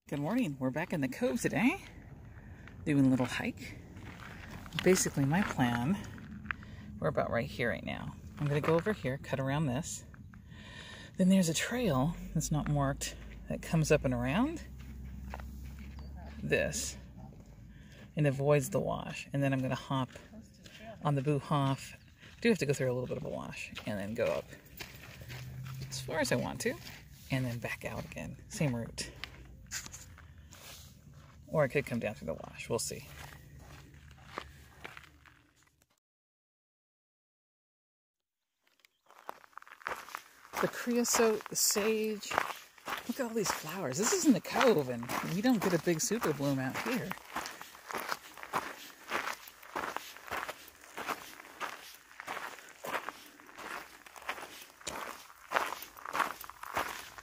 Good morning. We're back in the cove today, doing a little hike. Basically, my plan, we're about right here right now. I'm going to go over here, cut around this. Then there's a trail that's not marked that comes up and around this and avoids the wash. And then I'm going to hop on the Boo-Hoff. I do have to go through a little bit of a wash and then go up as far as I want to and then back out again. Same route. Or I could come down through the wash. We'll see. The creosote, the sage. Look at all these flowers. This is in the cove, and we don't get a big super bloom out here.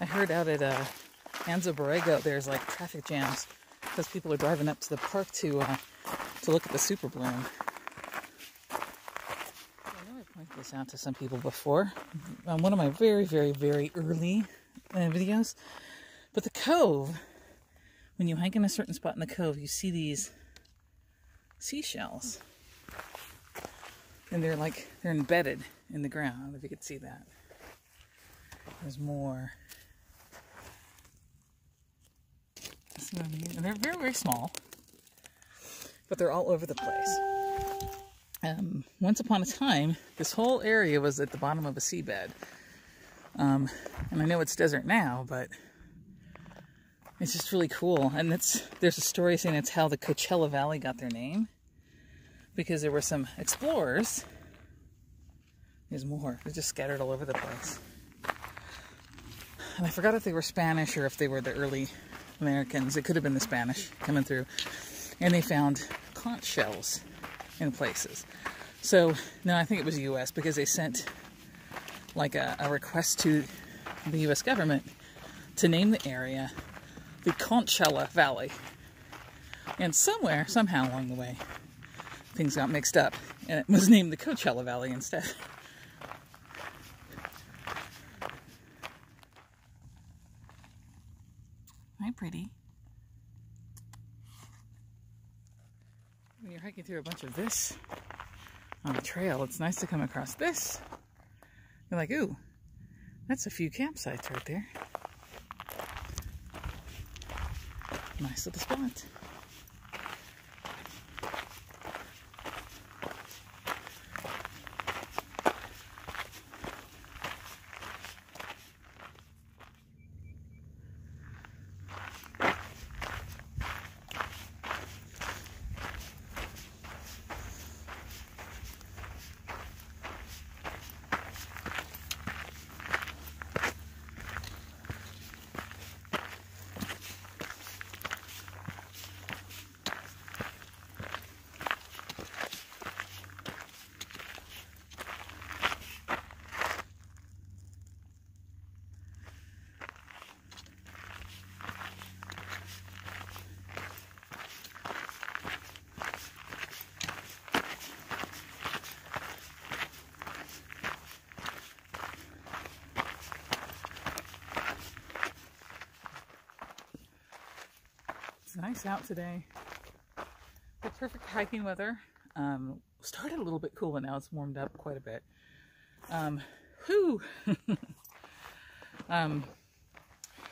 I heard out at Anza Borrego there's like traffic jams because people are driving up to the park to look at the super bloom. I know I pointed this out to some people before on one of my very, very, very early videos. But the cove, when you hike in a certain spot in the cove, you see these seashells. And they're embedded in the ground. I don't know if you could see that. There's more. See what I mean? And they're very, very small, but they're all over the place. Once upon a time, this whole area was at the bottom of a seabed. And I know it's desert now, but it's just really cool. And there's a story saying it's how the Coachella Valley got their name, because there were some explorers. There's more. They're just scattered all over the place. And I forgot if they were Spanish or if they were the early Americans. It could have been the Spanish coming through. And they found conch shells in places. So, no, I think it was U.S. because they sent like a request to the U.S. government to name the area the Coachella Valley. And somewhere, somehow along the way, things got mixed up. And it was named the Coachella Valley instead. Hi, pretty. When you're hiking through a bunch of this on the trail, it's nice to come across this. You're like, ooh, that's a few campsites right there. Nice little spot. It's nice out today. The perfect hiking weather. Started a little bit cool, and now it's warmed up quite a bit.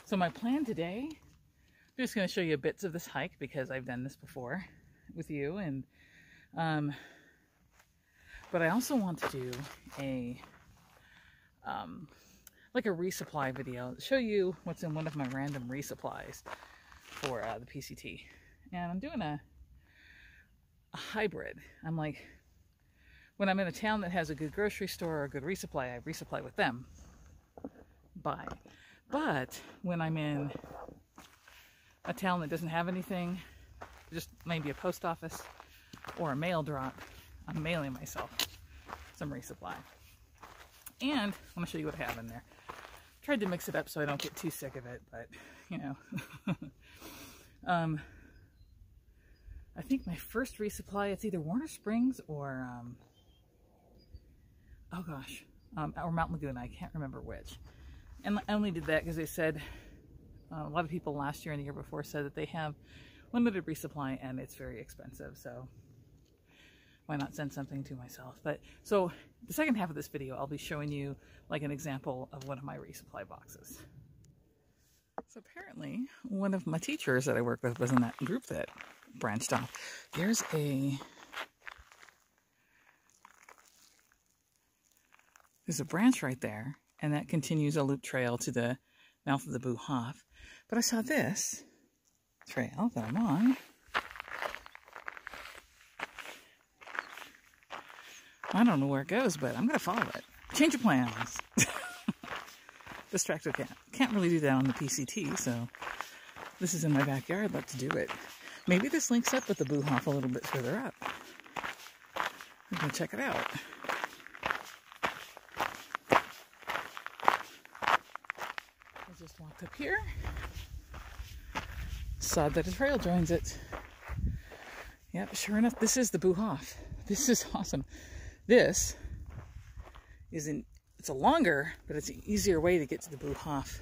So my plan today, I'm just going to show you bits of this hike because I've done this before with you, and but I also want to do a like a resupply video, show you what's in one of my random resupplies for the PCT. And I'm doing a hybrid. I'm like, when I'm in a town that has a good grocery store or a good resupply, I resupply with them. Buy. But when I'm in a town that doesn't have anything, just maybe a post office or a mail drop, I'm mailing myself some resupply. And I'm going to show you what I have in there. Tried to mix it up so I don't get too sick of it, but, you know. I think my first resupply, it's either Warner Springs or, oh gosh, or Mount Laguna. I can't remember which. And I only did that because they said A lot of people last year and the year before said that they have limited resupply and it's very expensive, so why not send something to myself? But so the second half of this video, I'll be showing you like an example of one of my resupply boxes. So apparently one of my teachers that I work with was in that group that branched off. There's a branch right there, and that continues a loop trail to the mouth of the Buhaf. But I saw this trail that I'm on. I don't know where it goes, but I'm going to follow it. Change of plans. Distracted cat. Can't really do that on the PCT, so this is in my backyard. Let's do it. Maybe this links up with the Buhaf a little bit further up. I'm going to check it out. I just walked up here. Saw that a trail joins it. Yep, sure enough, this is the Buhaf. This is awesome. This isn't, it's a longer, but it's an easier way to get to the Buhaf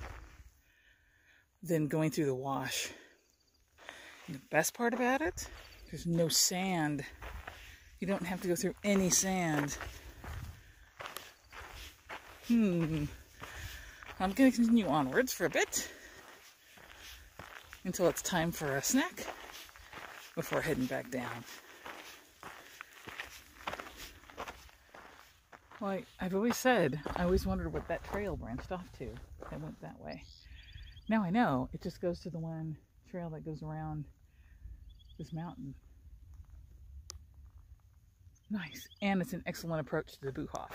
than going through the wash. And the best part about it, there's no sand. You don't have to go through any sand. I'm going to continue onwards for a bit until it's time for a snack before heading back down. Well, I've always said, I always wondered what that trail branched off to. It went that way. Now I know, it just goes to the one trail that goes around this mountain. Nice. And it's an excellent approach to the Buhaf.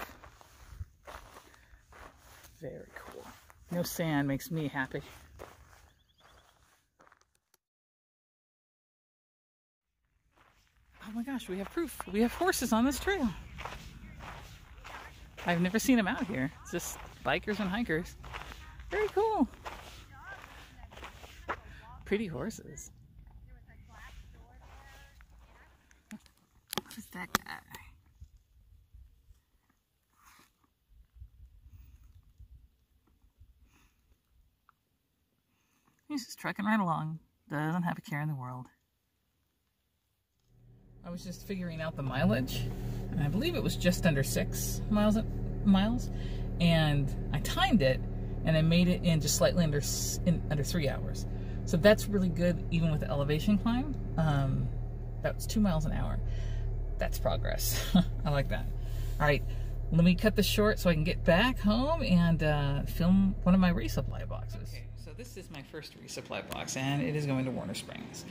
Very cool. No sand makes me happy. Oh my gosh, we have proof. We have horses on this trail. I've never seen them out here. It's just bikers and hikers. Very cool. Pretty horses. Who's that guy? He's just trekking right along. Doesn't have a care in the world. I was just figuring out the mileage, and I believe it was just under 6 miles, and I timed it, and I made it in just slightly under 3 hours. So that's really good, even with the elevation climb. That was 2 miles an hour. That's progress. I like that. All right, let me cut this short so I can get back home and film one of my resupply boxes. Okay, so this is my first resupply box, and it is going to Warner Springs.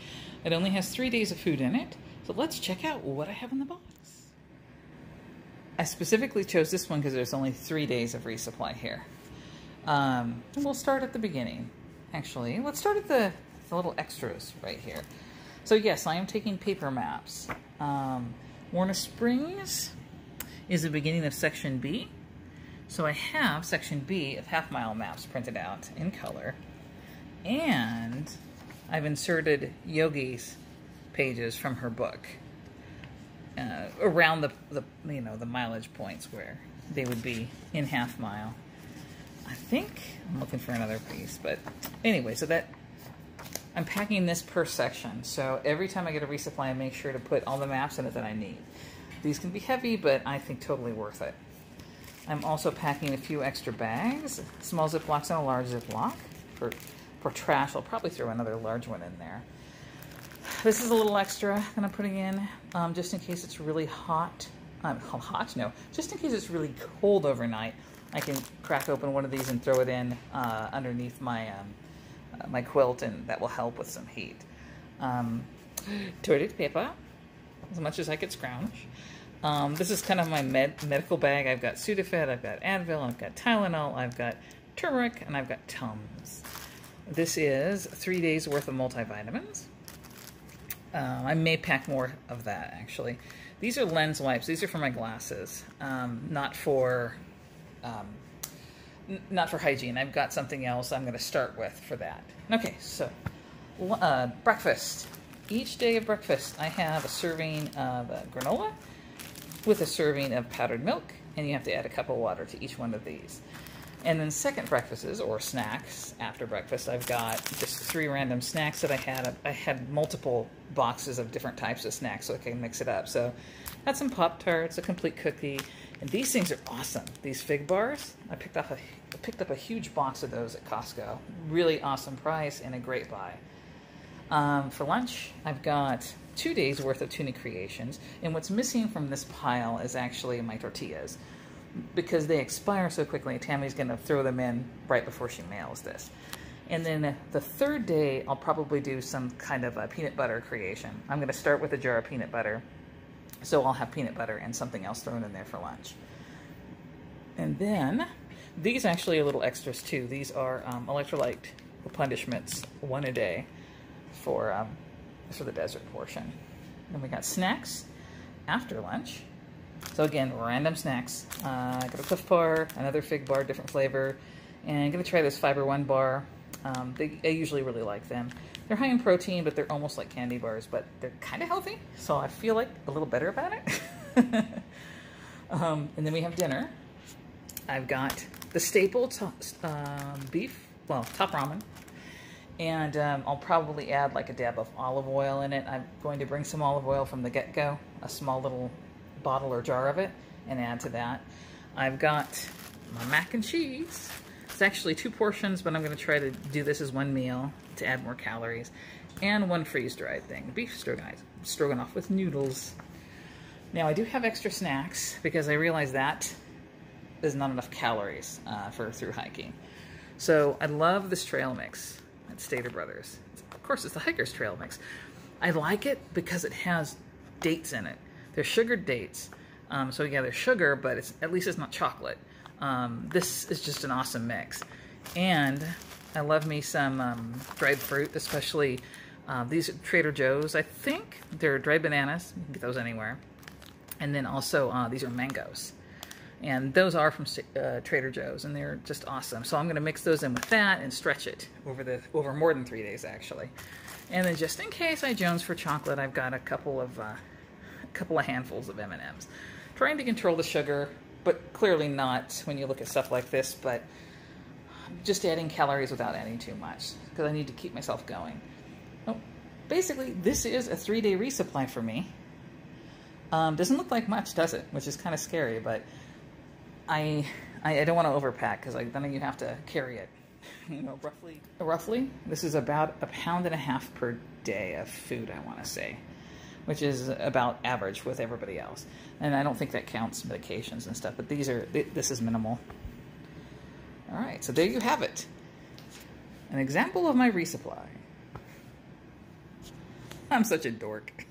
It only has 3 days of food in it, so let's check out what I have in the box. I specifically chose this one because there's only 3 days of resupply here. We'll start at the beginning. Actually, let's start at the little extras right here. So yes, I am taking paper maps. Warner Springs is the beginning of Section B. So I have Section B of half-mile maps printed out in color. And I've inserted Yogi's pages from her book around the mileage points where they would be in half mile. I think I'm looking for another piece, but anyway, so that I'm packing this per section. So every time I get a resupply, I make sure to put all the maps in it that I need. These can be heavy, but I think totally worth it. I'm also packing a few extra bags, small Ziplocs and a large Ziploc for trash. I'll probably throw another large one in there. This is a little extra that I'm putting in, just in case it's really hot. Just in case it's really cold overnight. I can crack open one of these and throw it in underneath my my quilt, and that will help with some heat. Toilet paper, as much as I could scrounge. This is kind of my medical bag. I've got Sudafed, I've got Advil, I've got Tylenol, I've got turmeric, and I've got Tums. This is 3 days worth of multivitamins. I may pack more of that, actually. These are lens wipes. These are for my glasses, not for hygiene. I've got something else I'm going to start with for that. Okay, so breakfast. Each day of breakfast, I have a serving of granola with a serving of powdered milk, and you have to add a cup of water to each one of these. And then second breakfasts or snacks after breakfast, I've got just 3 random snacks that I had. I had multiple boxes of different types of snacks so I can mix it up. So I had some Pop-Tarts, a complete cookie, and these things are awesome. These fig bars, I picked up a huge box of those at Costco. Really awesome price and a great buy. For lunch, I've got 2 days worth of tuna creations, and what's missing from this pile is actually my tortillas, because they expire so quickly. Tammy's going to throw them in right before she mails this. And then the third day, I'll probably do some kind of a peanut butter creation. I'm going to start with a jar of peanut butter, so I'll have peanut butter and something else thrown in there for lunch. And then these actually are little extras too. These are electrolyte replenishments, 1 a day for the desert portion. Then we got snacks after lunch. So again, random snacks. I got a Cliff Bar, another fig bar, different flavor, and I'm gonna try this Fiber One bar. I usually really like them. They're high in protein, but they're almost like candy bars, but they're kind of healthy, so I feel like a little better about it. And then we have dinner. I've got the staple top ramen, and I'll probably add like a dab of olive oil in it. I'm going to bring some olive oil from the get-go, a small little bottle or jar of it, and add to that. I've got my mac and cheese. It's actually 2 portions, but I'm going to try to do this as 1 meal to add more calories, and 1 freeze-dried thing, beef stroganoff with noodles. Now I do have extra snacks because I realize that is not enough calories for through hiking. So I love this trail mix at Stater Brothers. Of course, it's the hiker's trail mix. I like it because it has dates in it. They're sugared dates. So yeah, they're sugar, but at least it's not chocolate. This is just an awesome mix. And I love me some dried fruit, especially these are Trader Joe's. I think they're dried bananas. You can get those anywhere. And then also these are mangoes. And those are from Trader Joe's, and they're just awesome. So I'm going to mix those in with that and stretch it over more than 3 days, actually. And then just in case I jones for chocolate, I've got a couple of handfuls of M&Ms. Trying to control the sugar, but clearly not when you look at stuff like this, but just adding calories without adding too much, because I need to keep myself going. Oh, basically, this is a 3-day resupply for me. Doesn't look like much, does it? Which is kind of scary, but I don't want to overpack, because then you have to carry it. You know, roughly, this is about 1.5 pounds per day of food, I want to say, which is about average with everybody else. And I don't think that counts medications and stuff, but this is minimal. All right, so there you have it. An example of my resupply. I'm such a dork.